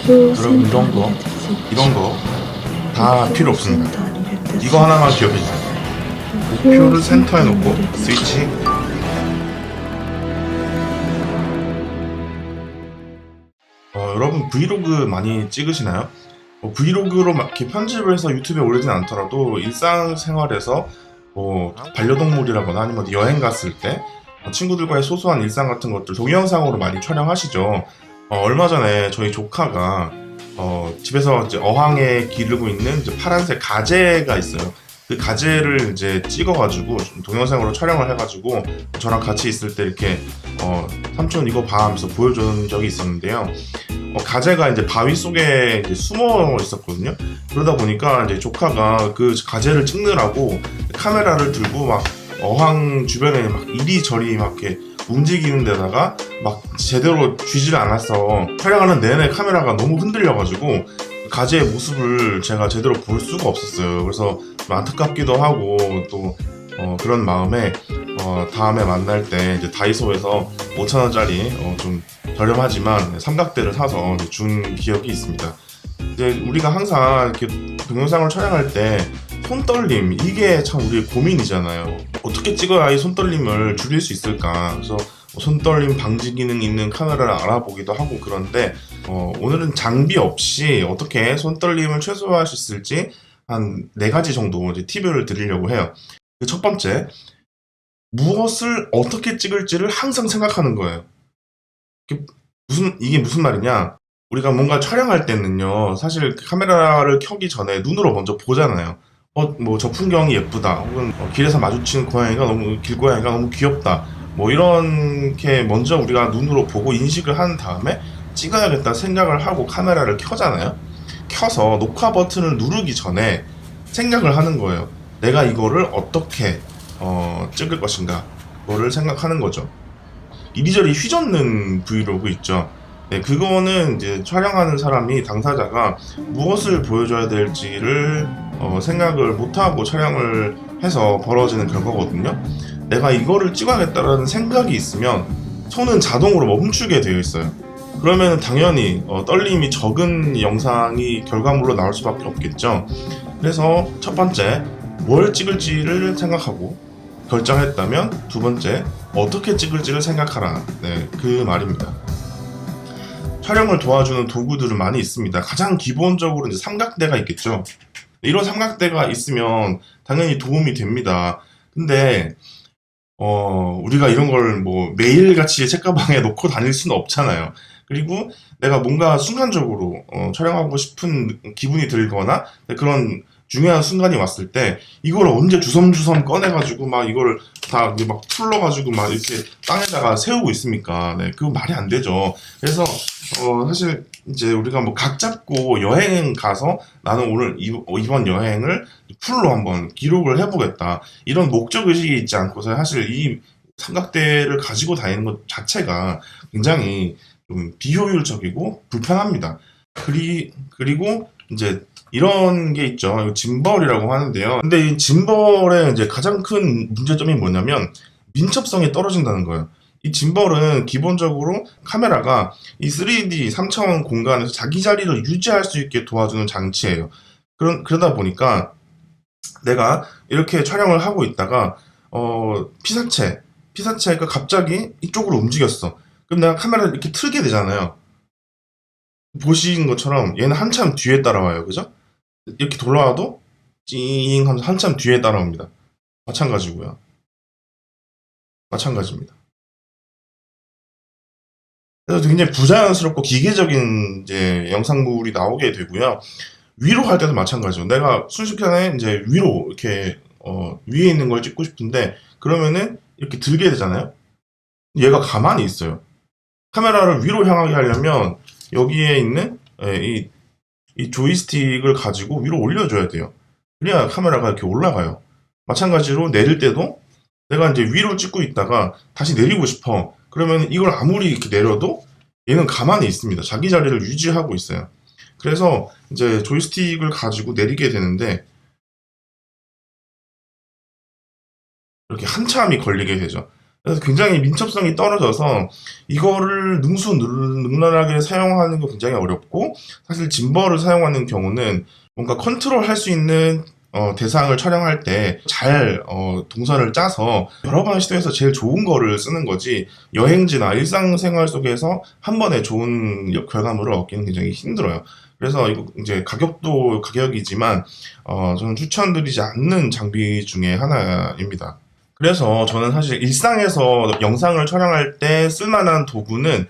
여러분 이런 거 다 필요 없습니다. 이거 하나만 기억해 주세요. 목표를 센터에 놓고 스위치. 여러분 브이로그 많이 찍으시나요? 브이로그로 막 이렇게 편집을 해서 유튜브에 올리진 않더라도 일상생활에서 반려동물이라거나 아니면 여행 갔을 때 친구들과의 소소한 일상 같은 것들 동영상으로 많이 촬영하시죠. 얼마 전에 저희 조카가 집에서 이제 어항에 기르고 있는 이제 파란색 가재가 있어요. 그 가재를 이제 찍어가지고 동영상으로 촬영을 해가지고 저랑 같이 있을 때 이렇게 삼촌 이거 봐 하면서 보여준 적이 있었는데요. 가재가 이제 바위 속에 이제 숨어 있었거든요. 그러다 보니까 이제 조카가 그 가재를 찍느라고 카메라를 들고 막 어항 주변에 막 이리저리 막 이렇게 움직이는 데다가 막 제대로 쥐지를 않았어. 촬영하는 내내 카메라가 너무 흔들려가지고 가재의 모습을 제가 제대로 볼 수가 없었어요. 그래서 안타깝기도 하고 또 그런 마음에 다음에 만날 때 이제 다이소에서 5,000원짜리 좀 저렴하지만 삼각대를 사서 준 기억이 있습니다. 이제 우리가 항상 이렇게 동영상을 촬영할 때 손떨림 이게 참 우리의 고민이잖아요. 어떻게 찍어야 이 손떨림을 줄일 수 있을까? 그래서 손떨림 방지 기능 있는 카메라를 알아보기도 하고 그런데 오늘은 장비 없이 어떻게 손떨림을 최소화할 수 있을지 한 4가지 정도 이제 팁을 드리려고 해요. 첫 번째, 무엇을 어떻게 찍을지를 항상 생각하는 거예요. 이게 무슨 말이냐? 우리가 뭔가 촬영할 때는요, 사실 카메라를 켜기 전에 눈으로 먼저 보잖아요. 뭐 저 풍경이 예쁘다. 혹은 길에서 마주치는 길고양이가 너무 귀엽다. 뭐 이렇게 먼저 우리가 눈으로 보고 인식을 한 다음에 찍어야겠다 생각을 하고 카메라를 켜잖아요. 켜서 녹화 버튼을 누르기 전에 생각을 하는 거예요. 내가 이거를 어떻게 찍을 것인가, 그거를 생각하는 거죠. 이리저리 휘젓는 브이로그 있죠. 네, 그거는 이제 촬영하는 사람이 당사자가 무엇을 보여줘야 될지를 생각을 못하고 촬영을 해서 벌어지는 결과거든요. 내가 이거를 찍어야겠다라는 생각이 있으면 손은 자동으로 멈추게 되어 있어요. 그러면 당연히 떨림이 적은 영상이 결과물로 나올 수밖에 없겠죠. 그래서 첫 번째, 뭘 찍을지를 생각하고 결정했다면 두 번째, 어떻게 찍을지를 생각하라. 네, 그 말입니다. 촬영을 도와주는 도구들은 많이 있습니다. 가장 기본적으로 이제 삼각대가 있겠죠. 이런 삼각대가 있으면 당연히 도움이 됩니다. 근데 우리가 이런 걸 뭐 매일같이 책가방에 놓고 다닐 수는 없잖아요. 그리고 내가 뭔가 순간적으로 촬영하고 싶은 기분이 들거나 그런 중요한 순간이 왔을 때 이걸 언제 주섬주섬 꺼내가지고 막 이걸 다 막 풀러가지고 막 이렇게 땅에다가 세우고 있습니까? 네, 그거 말이 안 되죠. 그래서 사실 이제 우리가 뭐 각 잡고 여행 가서 나는 오늘 이번 여행을 풀로 한번 기록을 해보겠다 이런 목적 의식이 있지 않고서 사실 이 삼각대를 가지고 다니는 것 자체가 굉장히 좀 비효율적이고 불편합니다. 그리고 이제 이런 게 있죠. 이거 짐벌이라고 하는데요. 근데 이 짐벌의 이제 가장 큰 문제점이 뭐냐면 민첩성이 떨어진다는 거예요. 이 짐벌은 기본적으로 카메라가 이 3D 3차원 공간에서 자기 자리를 유지할 수 있게 도와주는 장치예요. 그러다 보니까 내가 이렇게 촬영을 하고 있다가 피사체가 갑자기 이쪽으로 움직였어. 그럼 내가 카메라를 이렇게 틀게 되잖아요. 보신 것처럼 얘는 한참 뒤에 따라와요. 그죠? 이렇게 돌아와도 찡 하면서 한참 뒤에 따라옵니다. 마찬가지고요. 마찬가지입니다. 그래서 굉장히 부자연스럽고 기계적인 이제 영상물이 나오게 되고요. 위로 갈 때도 마찬가지죠. 내가 순식간에 이제 위로 이렇게 위에 있는 걸 찍고 싶은데 그러면은 이렇게 들게 되잖아요. 얘가 가만히 있어요. 카메라를 위로 향하게 하려면 여기에 있는 이 조이스틱을 가지고 위로 올려줘야 돼요. 그래야 카메라가 이렇게 올라가요. 마찬가지로 내릴 때도 내가 이제 위로 찍고 있다가 다시 내리고 싶어. 그러면 이걸 아무리 이렇게 내려도 얘는 가만히 있습니다. 자기 자리를 유지하고 있어요. 그래서 이제 조이스틱을 가지고 내리게 되는데 이렇게 한참이 걸리게 되죠. 그래서 굉장히 민첩성이 떨어져서 이거를 능수능란하게 사용하는 거 굉장히 어렵고, 사실 짐벌을 사용하는 경우는 뭔가 컨트롤할 수 있는 대상을 촬영할 때 잘 동선을 짜서 여러 번 시도해서 제일 좋은 거를 쓰는 거지, 여행지나 일상생활 속에서 한 번에 좋은 결과물을 얻기는 굉장히 힘들어요. 그래서 이거 이제 가격도 가격이지만 저는 추천드리지 않는 장비 중에 하나입니다. 그래서 저는 사실 일상에서 영상을 촬영할 때 쓸만한 도구는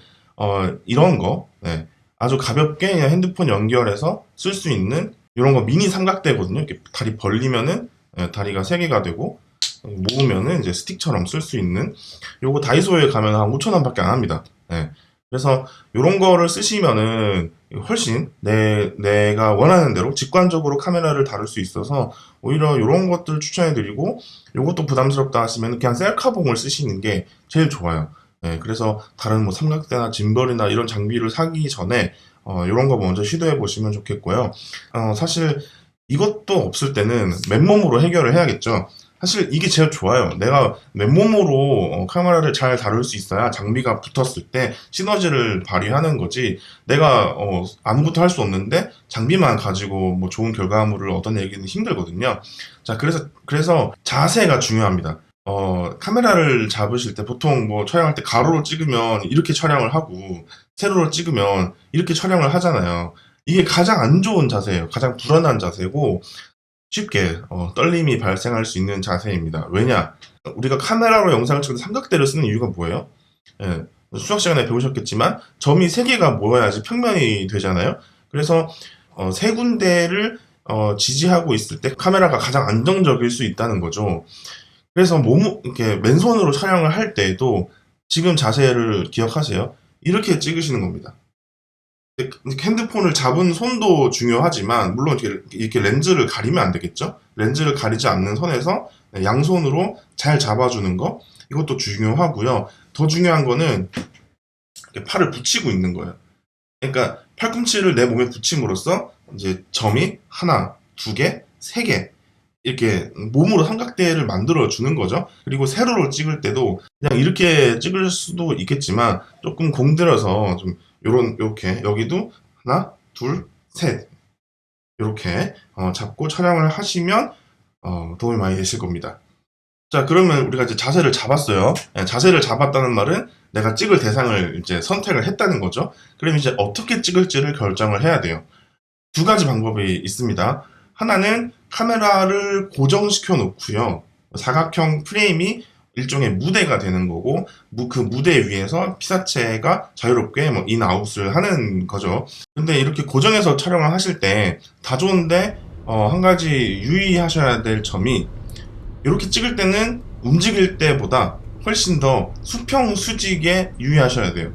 이런 거, 네. 아주 가볍게 그냥 핸드폰 연결해서 쓸 수 있는 이런 거 미니 삼각대거든요. 이렇게 다리 벌리면은 다리가 3개가 되고, 모으면은 이제 스틱처럼 쓸 수 있는, 요거 다이소에 가면 한 5,000원 밖에 안 합니다. 네. 그래서 요런 거를 쓰시면은 훨씬 내가 원하는 대로 직관적으로 카메라를 다룰 수 있어서 오히려 요런 것들 추천해드리고, 요것도 부담스럽다 하시면 그냥 셀카봉을 쓰시는 게 제일 좋아요. 네, 그래서 다른 뭐 삼각대나 짐벌이나 이런 장비를 사기 전에 요런 거 먼저 시도해 보시면 좋겠고요. 사실 이것도 없을 때는 맨몸으로 해결을 해야겠죠. 사실 이게 제일 좋아요. 내가 맨몸으로 카메라를 잘 다룰 수 있어야 장비가 붙었을 때 시너지를 발휘하는 거지. 내가 아무것도 할 수 없는데 장비만 가지고 뭐 좋은 결과물을 얻어내기는 힘들거든요. 자, 그래서 자세가 중요합니다. 카메라를 잡으실 때 보통 뭐 촬영할 때 가로로 찍으면 이렇게 촬영을 하고, 세로로 찍으면 이렇게 촬영을 하잖아요. 이게 가장 안 좋은 자세예요. 가장 불안한 자세고, 쉽게 떨림이 발생할 수 있는 자세입니다. 왜냐? 우리가 카메라로 영상을 찍을 때 삼각대를 쓰는 이유가 뭐예요? 예, 수학 시간에 배우셨겠지만 점이 3개가 모여야지 평면이 되잖아요. 그래서 세 군데를 지지하고 있을 때 카메라가 가장 안정적일 수 있다는 거죠. 그래서 이렇게 맨손으로 촬영을 할 때에도 지금 자세를 기억하세요. 이렇게 찍으시는 겁니다. 핸드폰을 잡은 손도 중요하지만, 물론 이렇게 렌즈를 가리면 안 되겠죠? 렌즈를 가리지 않는 선에서 양손으로 잘 잡아주는 거, 이것도 중요하고요. 더 중요한 거는 이렇게 팔을 붙이고 있는 거예요. 그러니까 팔꿈치를 내 몸에 붙임으로써 이제 점이 하나, 2개, 3개 이렇게 몸으로 삼각대를 만들어 주는 거죠. 그리고 세로로 찍을 때도 그냥 이렇게 찍을 수도 있겠지만, 조금 공들여서 좀 요렇게 여기도 하나, 둘, 셋 이렇게 잡고 촬영을 하시면 도움이 많이 되실 겁니다. 자, 그러면 우리가 이제 자세를 잡았어요. 자세를 잡았다는 말은 내가 찍을 대상을 이제 선택을 했다는 거죠. 그럼 이제 어떻게 찍을지를 결정을 해야 돼요. 2가지 방법이 있습니다. 하나는 카메라를 고정시켜 놓고요. 사각형 프레임이 일종의 무대가 되는 거고, 그 무대 위에서 피사체가 자유롭게 뭐 인아웃을 하는 거죠. 근데 이렇게 고정해서 촬영을 하실 때 다 좋은데 한 가지 유의하셔야 될 점이, 이렇게 찍을 때는 움직일 때보다 훨씬 더 수평 수직에 유의하셔야 돼요.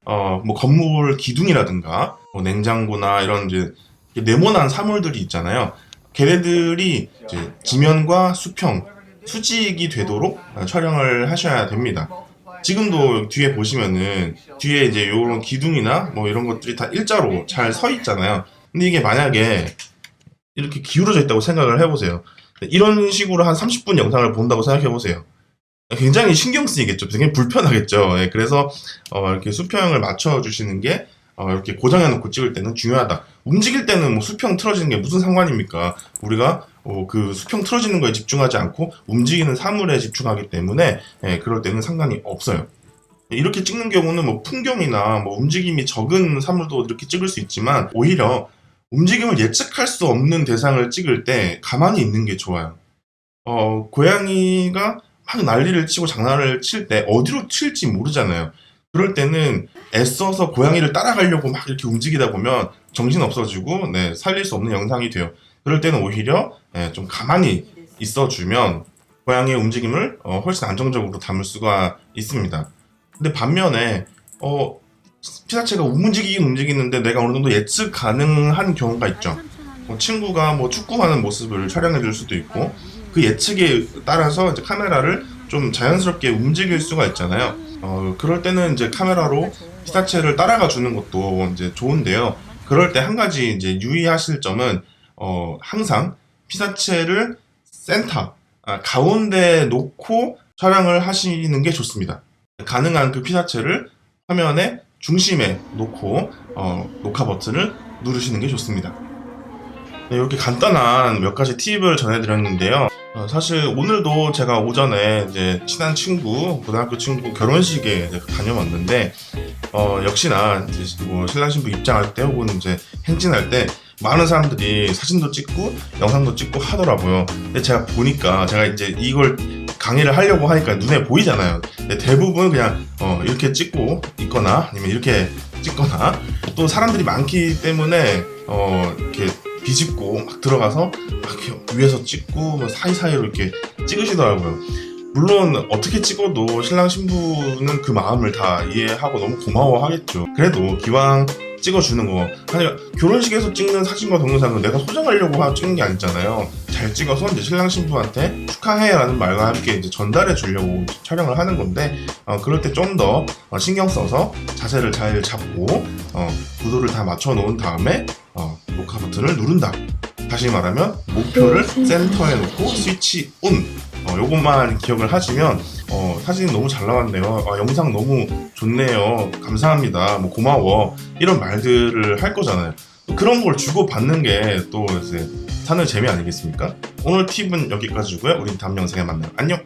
뭐 건물 기둥이라든가 뭐 냉장고나 이런 이제 네모난 사물들이 있잖아요. 걔네들이 이제 지면과 수평, 수직이 되도록 촬영을 하셔야 됩니다. 지금도 뒤에 보시면은 뒤에 이제 요런 기둥이나 뭐 이런 것들이 다 일자로 잘 서 있잖아요. 근데 이게 만약에 이렇게 기울어져 있다고 생각을 해보세요. 이런 식으로 한 30분 영상을 본다고 생각해보세요. 굉장히 신경 쓰이겠죠. 굉장히 불편하겠죠. 예, 그래서 이렇게 수평을 맞춰주시는 게 이렇게 고정해놓고 찍을 때는 중요하다. 움직일 때는 뭐 수평 틀어지는 게 무슨 상관입니까? 우리가 그 수평 틀어지는 거에 집중하지 않고 움직이는 사물에 집중하기 때문에 그럴 때는 상관이 없어요. 이렇게 찍는 경우는 뭐 풍경이나 뭐 움직임이 적은 사물도 이렇게 찍을 수 있지만, 오히려 움직임을 예측할 수 없는 대상을 찍을 때 가만히 있는 게 좋아요. 고양이가 막 난리를 치고 장난을 칠 때 어디로 튈지 모르잖아요. 그럴 때는 애써서 고양이를 따라가려고 막 이렇게 움직이다 보면 정신 없어지고 살릴 수 없는 영상이 돼요. 그럴 때는 오히려 좀 가만히 있어주면 고양이의 움직임을 훨씬 안정적으로 담을 수가 있습니다. 근데 반면에 피사체가 움직이긴 움직이는데 내가 어느 정도 예측 가능한 경우가 있죠. 친구가 뭐 축구하는 모습을 촬영해 줄 수도 있고, 그 예측에 따라서 이제 카메라를 좀 자연스럽게 움직일 수가 있잖아요. 그럴 때는 이제 카메라로 피사체를 따라가 주는 것도 이제 좋은데요. 그럴 때 한 가지 이제 유의하실 점은, 항상 피사체를 가운데 놓고 촬영을 하시는 게 좋습니다. 가능한 그 피사체를 화면의 중심에 놓고 녹화 버튼을 누르시는 게 좋습니다. 네, 이렇게 간단한 몇 가지 팁을 전해드렸는데요. 사실 오늘도 제가 오전에 이제 친한 친구, 고등학교 친구 결혼식에 이제 다녀왔는데, 역시나 이제 뭐 신랑 신부 입장할 때 혹은 이제 행진할 때 많은 사람들이 사진도 찍고 영상도 찍고 하더라고요. 근데 제가 보니까 제가 이제 이걸 강의를 하려고 하니까 눈에 보이잖아요. 근데 대부분 그냥 이렇게 찍고 있거나 아니면 이렇게 찍거나 또 사람들이 많기 때문에 이렇게 비집고 막 들어가서 막 이렇게 위에서 찍고 뭐 사이사이로 이렇게 찍으시더라고요. 물론 어떻게 찍어도 신랑 신부는 그 마음을 다 이해하고 너무 고마워하겠죠. 그래도 기왕 찍어주는 거, 사실 결혼식에서 찍는 사진과 동영상은 내가 소장하려고 찍는 게 아니잖아요. 잘 찍어서 이제 신랑 신부한테 축하해라는 말과 함께 이제 전달해 주려고 촬영을 하는 건데, 그럴 때 좀 더 신경 써서 자세를 잘 잡고 구도를 다 맞춰 놓은 다음에 녹화 버튼을 누른다. 다시 말하면 목표를 센터에 놓고 스위치 온. 요것만 기억을 하시면 사진이 너무 잘 나왔네요. 영상 너무 좋네요. 감사합니다. 뭐 고마워. 이런 말들을 할 거잖아요. 또 그런 걸 주고 받는 게 또 이제 사는 재미 아니겠습니까? 오늘 팁은 여기까지고요. 우린 다음 영상에 만나요. 안녕.